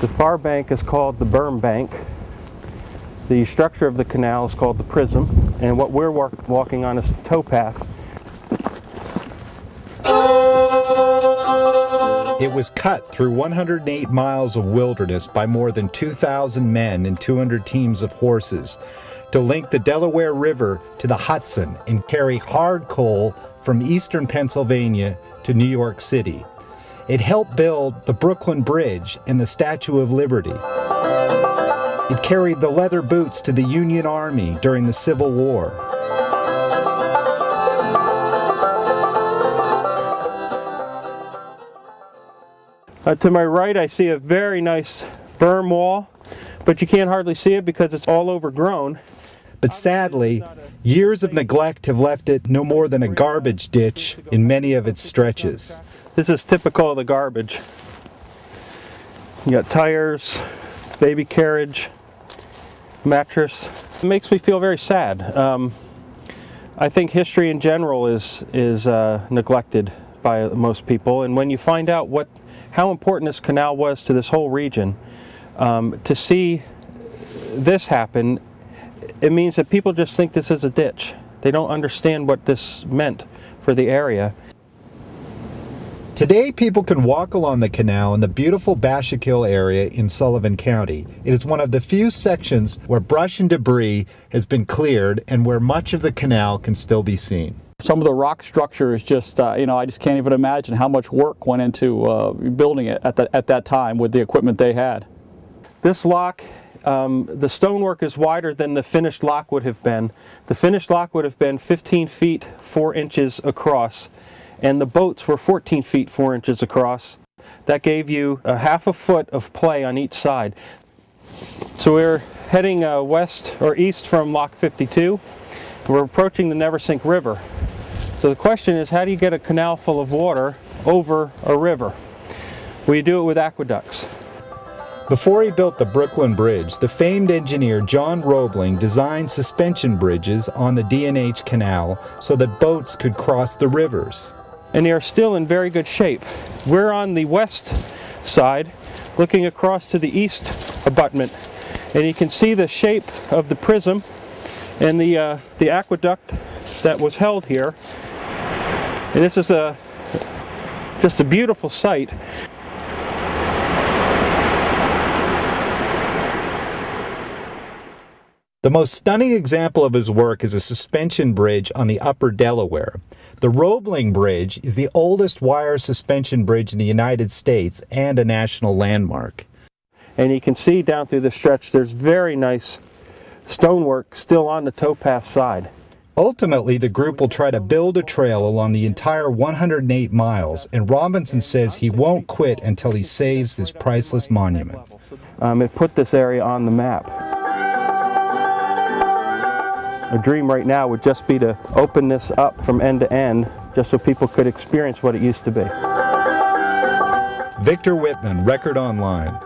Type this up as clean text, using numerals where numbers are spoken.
The far bank is called the berm bank. The structure of the canal is called the prism, and what we're walking on is the towpath. It was cut through 108 miles of wilderness by more than 2,000 men and 200 teams of horses to link the Delaware River to the Hudson and carry hard coal from eastern Pennsylvania to New York City. It helped build the Brooklyn Bridge and the Statue of Liberty. It carried the leather boots to the Union Army during the Civil War. To my right, I see a very nice berm wall, but you can't hardly see it because it's all overgrown. But sadly, years of neglect have left it no more than a garbage ditch in many of its stretches. This is typical of the garbage. You got tires, baby carriage, mattress. It makes me feel very sad. I think history in general is neglected by most people, and when you find out how important this canal was to this whole region, to see this happen, it means that people just think this is a ditch. They don't understand what this meant for the area. Today, people can walk along the canal in the beautiful Bashakill area in Sullivan County. It is one of the few sections where brush and debris has been cleared and where much of the canal can still be seen. Some of the rock structure is just, I just can't even imagine how much work went into building it at that time with the equipment they had. This lock, the stonework is wider than the finished lock would have been. The finished lock would have been 15 feet 4 inches across, and the boats were 14 feet 4 inches across. That gave you a half a foot of play on each side. So we're heading west or east from Lock 52. We're approaching the Neversink River. So the question is, how do you get a canal full of water over a river? Well, you do it with aqueducts. Before he built the Brooklyn Bridge, the famed engineer John Roebling designed suspension bridges on the D&H Canal so that boats could cross the rivers. And they are still in very good shape. We're on the west side, looking across to the east abutment, and you can see the shape of the prism and the aqueduct that was held here. And this is just a beautiful sight. The most stunning example of his work is a suspension bridge on the Upper Delaware. The Roebling Bridge is the oldest wire suspension bridge in the United States and a national landmark. And you can see down through the stretch there's very nice stonework still on the towpath side. Ultimately, the group will try to build a trail along the entire 108 miles, and Robinson says he won't quit until he saves this priceless monument. It put this area on the map. A dream right now would just be to open this up from end to end, just so people could experience what it used to be. Victor Whitman, Record Online.